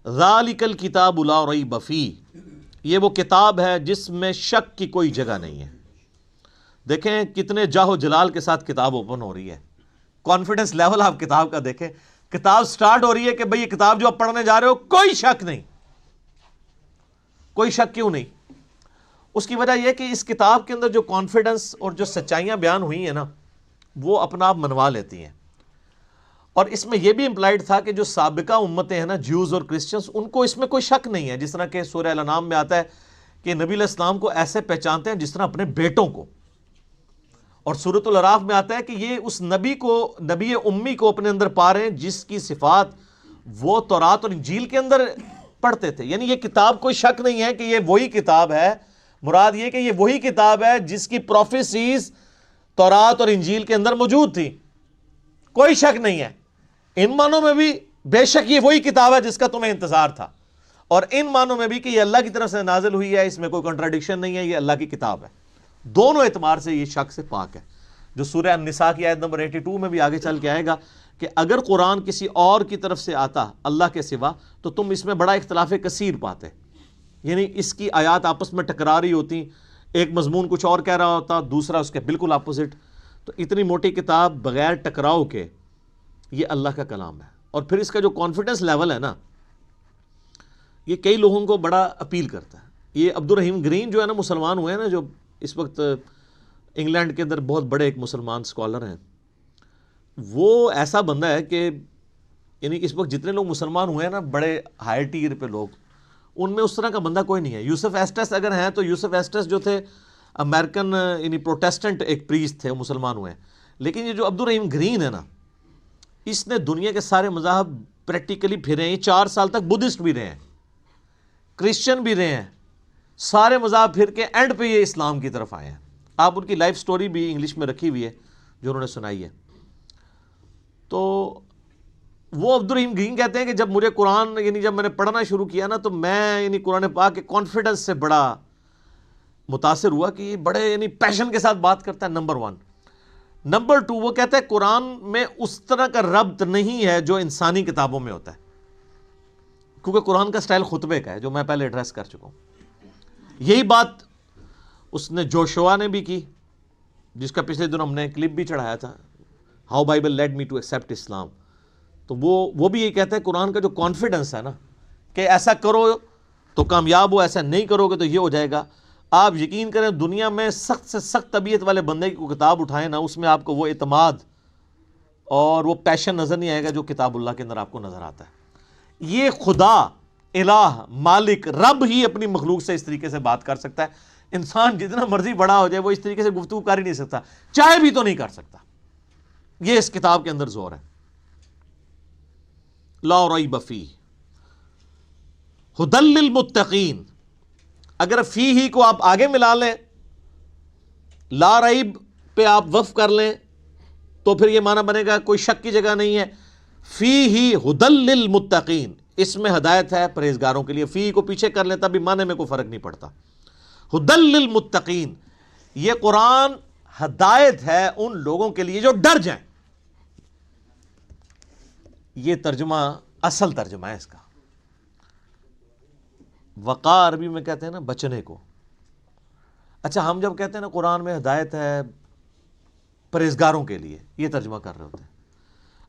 ذالک الکتاب لا ریب فیہ، یہ وہ کتاب ہے جس میں شک کی کوئی جگہ نہیں ہے۔ دیکھیں کتنے جاہ و جلال کے ساتھ کتاب اوپن ہو رہی ہے، کانفیڈنس لیول آپ کتاب کا دیکھیں، کتاب سٹارٹ ہو رہی ہے کہ بھئی یہ کتاب جو آپ پڑھنے جا رہے ہو کوئی شک نہیں۔ کوئی شک کیوں نہیں؟ اس کی وجہ یہ کہ اس کتاب کے اندر جو کانفیڈنس اور جو سچائیاں بیان ہوئی ہیں نا، وہ اپنا آپ منوا لیتی ہیں۔ اور اس میں یہ بھی امپلائڈ تھا کہ جو سابقہ امتیں ہیں نا، جیوز اور کرسچنز، ان کو اس میں کوئی شک نہیں ہے، جس طرح کہ سورہ الانعام میں آتا ہے کہ نبی علیہ السلام کو ایسے پہچانتے ہیں جس طرح اپنے بیٹوں کو، اور سورۃ الاعراف میں آتا ہے کہ یہ اس نبی کو، نبی امی کو اپنے اندر پا رہے ہیں جس کی صفات وہ تورات اور انجیل کے اندر پڑھتے تھے۔ یعنی یہ کتاب کوئی شک نہیں ہے کہ یہ وہی کتاب ہے، مراد یہ کہ یہ وہی کتاب ہے جس کی پروفیسیز تورات اور انجیل کے اندر موجود تھی، کوئی شک نہیں ہے۔ ان معنوں میں بھی بے شک یہ وہی کتاب ہے جس کا تمہیں انتظار تھا، اور ان معنوں میں بھی کہ یہ اللہ کی طرف سے نازل ہوئی ہے، اس میں کوئی کنٹراڈکشن نہیں ہے، یہ اللہ کی کتاب ہے۔ دونوں اعتبار سے یہ شک سے پاک ہے۔ جو سورہ النساء کی آیت نمبر 82 میں بھی آگے چل کے آئے گا کہ اگر قرآن کسی اور کی طرف سے آتا اللہ کے سوا تو تم اس میں بڑا اختلاف کثیر پاتے، یعنی اس کی آیات آپس میں ٹکرا رہی ہوتی، ایک مضمون کچھ اور کہہ رہا ہوتا، دوسرا اس کے بالکل اپوزٹ۔ تو اتنی موٹی کتاب بغیر ٹکراؤ کے یہ اللہ کا کلام ہے۔ اور پھر اس کا جو کانفیڈنس لیول ہے نا، یہ کئی لوگوں کو بڑا اپیل کرتا ہے۔ یہ عبد الرحیم گرین جو ہے نا، مسلمان ہوئے ہیں نا، جو اس وقت انگلینڈ کے اندر بہت بڑے ایک مسلمان اسکالر ہیں، وہ ایسا بندہ ہے کہ یعنی اس وقت جتنے لوگ مسلمان ہوئے ہیں نا، بڑے ہائی ٹیر پہ لوگ، ان میں اس طرح کا بندہ کوئی نہیں ہے۔ یوسف ایسٹس اگر ہیں تو یوسف ایسٹس جو تھے امریکن یعنی پروٹیسٹنٹ ایک پریسٹ تھے، وہ مسلمان ہوئے ہیں۔ لیکن یہ جو عبد الرحیم گرین ہے نا، اس نے دنیا کے سارے مذاہب پریکٹیکلی پھرے ہیں۔ یہ 4 سال تک بدھسٹ بھی رہے ہیں، کرسچن بھی رہے ہیں، سارے مذاہب پھر کے اینڈ پہ یہ اسلام کی طرف آئے ہیں۔ آپ ان کی لائف سٹوری بھی انگلش میں رکھی ہوئی ہے جو انہوں نے سنائی ہے۔ تو وہ عبد الرحیم گرین کہتے ہیں کہ جب مجھے قرآن یعنی جب میں نے پڑھنا شروع کیا نا، تو میں یعنی قرآن پاک کے کانفیڈنس سے بڑا متاثر ہوا کہ یہ بڑے یعنی پیشن کے ساتھ بات کرتا ہے، نمبر 1۔ نمبر 2، وہ کہتا ہے قرآن میں اس طرح کا ربط نہیں ہے جو انسانی کتابوں میں ہوتا ہے، کیونکہ قرآن کا سٹائل خطبے کا ہے، جو میں پہلے ایڈریس کر چکا ہوں۔ یہی بات اس نے جوشوا نے بھی کی، جس کا پچھلے دن ہم نے کلپ بھی چڑھایا تھا، how Bible led me to accept Islam. تو وہ بھی یہ کہتا ہے قرآن کا جو کانفیڈنس ہے نا، کہ ایسا کرو تو کامیاب ہو، ایسا نہیں کرو گے تو یہ ہو جائے گا۔ آپ یقین کریں، دنیا میں سخت سے سخت طبیعت والے بندے کی کوئی کتاب اٹھائیں نا، اس میں آپ کو وہ اعتماد اور وہ پیشن نظر نہیں آئے گا جو کتاب اللہ کے اندر آپ کو نظر آتا ہے۔ یہ خدا، الہ، مالک، رب ہی اپنی مخلوق سے اس طریقے سے بات کر سکتا ہے۔ انسان جتنا مرضی بڑا ہو جائے وہ اس طریقے سے گفتگو کر ہی نہیں سکتا، چاہے بھی تو نہیں کر سکتا۔ یہ اس کتاب کے اندر زور ہے۔ لا ریب فیہ ھدی للمتقین، اگر فی ہی کو آپ آگے ملا لیں، لا ریب پہ آپ وقف کر لیں، تو پھر یہ معنی بنے گا کوئی شک کی جگہ نہیں ہے۔ فی ہی ھدی للمتقین، اس میں ہدایت ہے پرہیزگاروں کے لیے۔ فی کو پیچھے کر لیں تب بھی معنی میں کوئی فرق نہیں پڑتا۔ ھدی للمتقین، یہ قرآن ہدایت ہے ان لوگوں کے لیے جو ڈر جائیں۔ یہ ترجمہ اصل ترجمہ ہے اس کا۔ وقار عربی میں کہتے ہیں نا بچنے کو۔ اچھا، ہم جب کہتے ہیں نا قرآن میں ہدایت ہے پرہیزگاروں کے لیے، یہ ترجمہ کر رہے ہوتے ہیں۔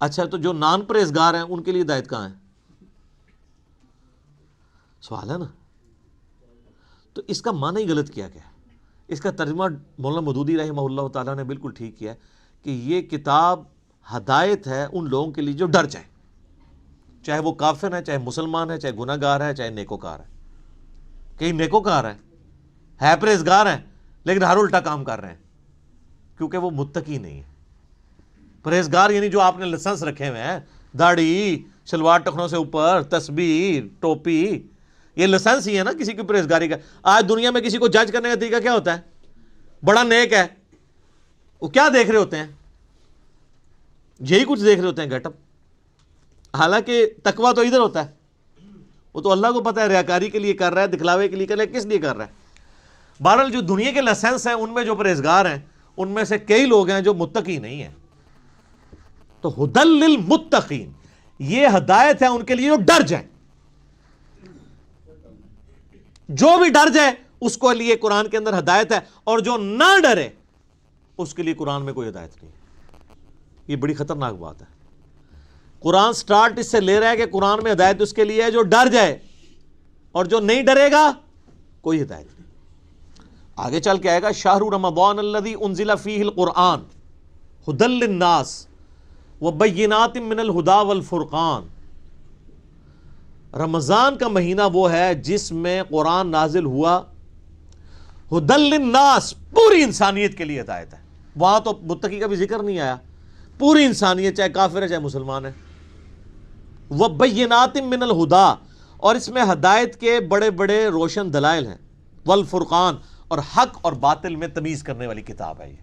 اچھا، تو جو نان پرہیزگار ہیں ان کے لیے ہدایت کہاں ہے؟ سوال ہے نا۔ تو اس کا معنی ہی غلط کیا گیا۔ اس کا ترجمہ مولانا مودودی رحمہ اللہ تعالیٰ نے بالکل ٹھیک کیا ہے کہ یہ کتاب ہدایت ہے ان لوگوں کے لیے جو ڈر جائیں، چاہے وہ کافر ہے، چاہے مسلمان ہے، چاہے گناہ گار ہے، چاہے نیکوکار ہے۔ کئی نیکوکار ہے پرہیزگار ہیں، لیکن ہر الٹا کام کر رہے ہیں، کیونکہ وہ متقی نہیں ہے۔ پرہیزگار یعنی جو آپ نے لائسنس رکھے ہوئے ہیں، داڑھی، شلوار ٹخنوں سے اوپر، تسبیح، ٹوپی، یہ لائسنس ہی ہے نا کسی کی پرہیزگاری کا۔ آج دنیا میں کسی کو جج کرنے کا طریقہ کیا ہوتا ہے؟ بڑا نیک ہے، وہ کیا دیکھ رہے ہوتے ہیں؟ یہی کچھ دیکھ رہے ہوتے ہیں، گیٹ اپ۔ حالانکہ تقویٰ تو ادھر ہوتا ہے، وہ تو اللہ کو پتہ ہے ریاکاری کے لیے کر رہا ہے، دکھلاوے کے لیے کر رہا ہے، کس لیے کر رہا ہے۔ بہرحال جو دنیا کے لائسنس ہیں ان میں جو پرہیزگار ہیں ان میں سے کئی لوگ ہیں جو متقی نہیں ہیں۔ تو ھدی للمتقین، یہ ہدایت ہے ان کے لیے جو ڈر جائیں۔ جو بھی ڈر جائے اس کو لیے قرآن کے اندر ہدایت ہے، اور جو نہ ڈرے اس کے لیے قرآن میں کوئی ہدایت نہیں ہے۔ یہ بڑی خطرناک بات ہے۔ قرآن سٹارٹ اس سے لے رہا ہے کہ قرآن میں ہدایت اس کے لیے ہے جو ڈر جائے، اور جو نہیں ڈرے گا کوئی ہدایت نہیں۔ آگے چل کے آئے گا شہر رمضان الذی انزل فیہ القرآن ھدی للناس وبینات من الہدی والفرقان۔ رمضان کا مہینہ وہ ہے جس میں قرآن نازل ہوا، ھدی للناس، پوری انسانیت کے لیے ہدایت ہے۔ وہاں تو متقی کا بھی ذکر نہیں آیا، پوری انسانیت، چاہے کافر ہے چاہے مسلمان ہے۔ وبینات من الہدی، اور اس میں ہدایت کے بڑے بڑے روشن دلائل ہیں، والفرقان، اور حق اور باطل میں تمیز کرنے والی کتاب ہے یہ۔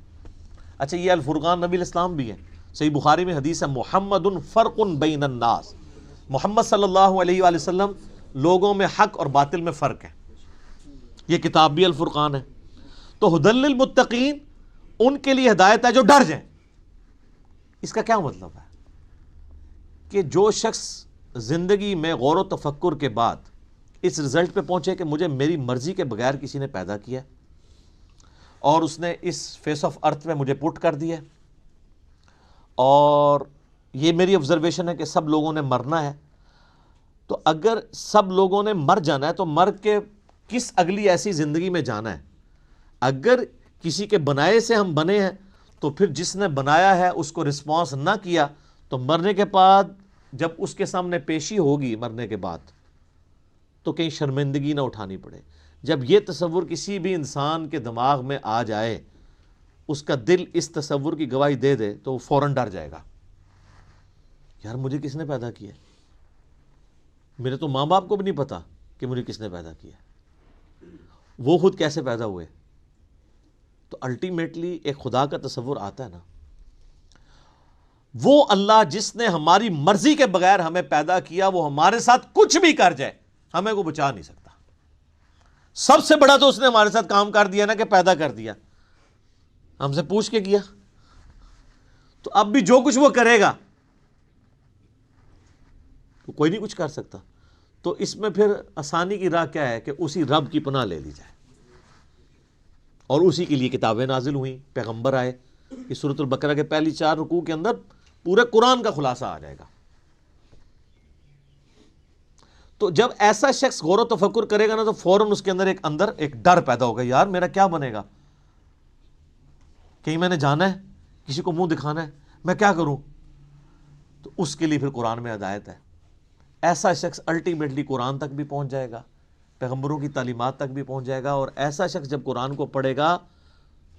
اچھا، یہ الفرقان نبی الاسلام بھی ہے، صحیح بخاری میں حدیث ہے، محمد فرق بین الناس، محمد صلی اللہ علیہ وآلہ وسلم لوگوں میں حق اور باطل میں فرق ہے۔ یہ کتاب بھی الفرقان ہے۔ تو ھدی للمتقین، ان کے لیے ہدایت ہے جو ڈر جائیں۔ اس کا کیا مطلب ہے؟ کہ جو شخص زندگی میں غور و تفکر کے بعد اس رزلٹ پہ پہنچے کہ مجھے میری مرضی کے بغیر کسی نے پیدا کیا اور اس نے اس فیس آف ارتھ میں مجھے پٹ کر دیا، اور یہ میری آبزرویشن ہے کہ سب لوگوں نے مرنا ہے، تو اگر سب لوگوں نے مر جانا ہے تو مر کے کس اگلی ایسی زندگی میں جانا ہے؟ اگر کسی کے بنائے سے ہم بنے ہیں تو پھر جس نے بنایا ہے اس کو رسپانس نہ کیا تو مرنے کے بعد جب اس کے سامنے پیشی ہوگی مرنے کے بعد تو کہیں شرمندگی نہ اٹھانی پڑے۔ جب یہ تصور کسی بھی انسان کے دماغ میں آ جائے، اس کا دل اس تصور کی گواہی دے دے، تو وہ فوراً ڈر جائے گا، یار مجھے کس نے پیدا کیا؟ میرے تو ماں باپ کو بھی نہیں پتا کہ مجھے کس نے پیدا کیا، وہ خود کیسے پیدا ہوئے۔ تو الٹیمیٹلی ایک خدا کا تصور آتا ہے نا، وہ اللہ جس نے ہماری مرضی کے بغیر ہمیں پیدا کیا، وہ ہمارے ساتھ کچھ بھی کر جائے ہمیں کو بچا نہیں سکتا۔ سب سے بڑا تو اس نے ہمارے ساتھ کام کر دیا نا کہ پیدا کر دیا، ہم سے پوچھ کے کیا، تو اب بھی جو کچھ وہ کرے گا تو کوئی نہیں کچھ کر سکتا۔ تو اس میں پھر آسانی کی راہ کیا ہے کہ اسی رب کی پناہ لے لی جائے، اور اسی کے لیے کتابیں نازل ہوئیں، پیغمبر آئے۔ اس سورۃ البقرہ کے پہلی 4 رکوع کے اندر پورے قرآن کا خلاصہ آ جائے گا۔ تو جب ایسا شخص غور و تفکر کرے گا نا تو فوراً اس کے اندر ایک ڈر پیدا ہوگا، یار میرا کیا بنے گا؟ کہیں میں نے جانا ہے، کسی کو منہ دکھانا ہے، میں کیا کروں؟ تو اس کے لیے پھر قرآن میں ہدایت ہے۔ ایسا شخص الٹیمیٹلی قرآن تک بھی پہنچ جائے گا، پیغمبروں کی تعلیمات تک بھی پہنچ جائے گا، اور ایسا شخص جب قرآن کو پڑھے گا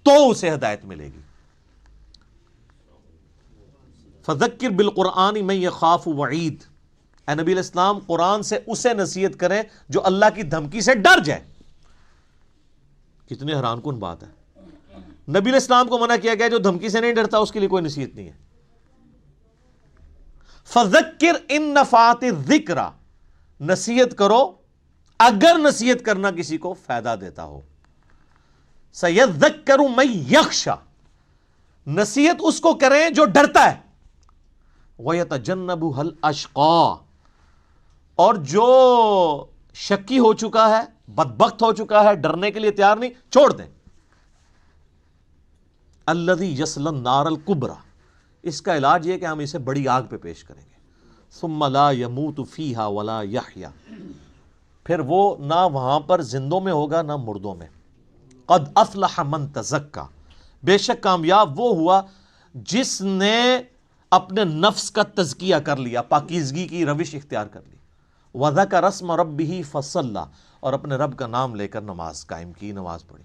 تو اسے ہدایت ملے گی۔ فذکر بالقرآن من یخاف وعید، اے نبی الاسلام قرآن سے اسے نصیحت کریں جو اللہ کی دھمکی سے ڈر جائے۔ کتنی حیران کن بات ہے، نبی الاسلام کو منع کیا گیا جو دھمکی سے نہیں ڈرتا اس کے لیے کوئی نصیحت نہیں ہے۔ فذکر ان نفعت الذکر، نصیحت کرو اگر نصیحت کرنا کسی کو فائدہ دیتا ہو۔ سیذکر من یخشی، نصیحت اس کو کریں جو ڈرتا ہے۔ وَيَتَجَنَّبُهَا الْأَشْقَى، اور جو شکی ہو چکا ہے، بدبخت ہو چکا ہے، ڈرنے کے لیے تیار نہیں، چھوڑ دیں۔ الَّذِي يَصْلَى النَّارَ الْكُبْرَى، اس کا علاج یہ کہ ہم اسے بڑی آگ پہ پیش کریں گے۔ ثُمَّ لَا يَمُوتُ فِيهَا وَلَا يَحْيَا، پھر وہ نہ وہاں پر زندوں میں ہوگا نہ مردوں میں۔ قَدْ أَفْلَحَ مَن تَزَكَّى، بے شک کامیاب وہ ہوا جس نے اپنے نفس کا تزکیہ کر لیا، پاکیزگی کی روش اختیار کر لی۔ وَذَكَرَ اسْمَ رَبِّهِ فَصَلَّى، اور اپنے رب کا نام لے کر نماز قائم کی، نماز پڑھی۔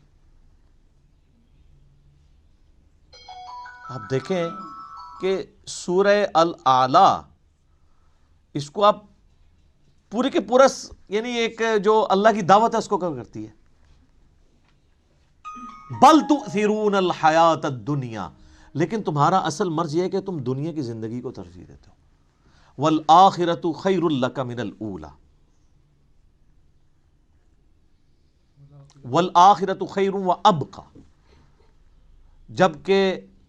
آپ دیکھیں کہ سورہ الاعلی، اس کو آپ پورے کے پورا یعنی ایک جو اللہ کی دعوت ہے اس کو کیا کرتی ہے؟ بل تؤثرون الحیات الدنیا، لیکن تمہارا اصل مرض یہ ہے کہ تم دنیا کی زندگی کو ترجیح دیتے ہو۔ والآخرۃ خیر لک من الاولی، والآخرۃ خیر وابقی، جبکہ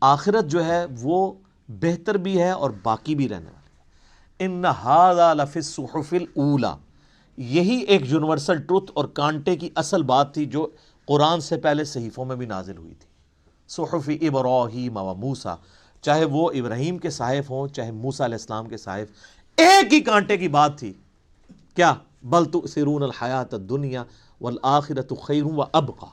آخرت جو ہے وہ بہتر بھی ہے اور باقی بھی رہنے والی ہے۔ ان ھذا لفی الصحف الاولی، یہی ایک یونیورسل ٹروتھ اور کانٹے کی اصل بات تھی جو قرآن سے پہلے صحیفوں میں بھی نازل ہوئی تھی. صحف ابراہیم و موسیٰ، چاہے وہ ابراہیم کے صحائف ہوں چاہے موسیٰ علیہ السلام کے صحائف، ایک ہی کانٹے کی بات تھی. کیا؟ بل تؤثرون الحیات الدنیا والآخرۃ خیر و ابقیٰ.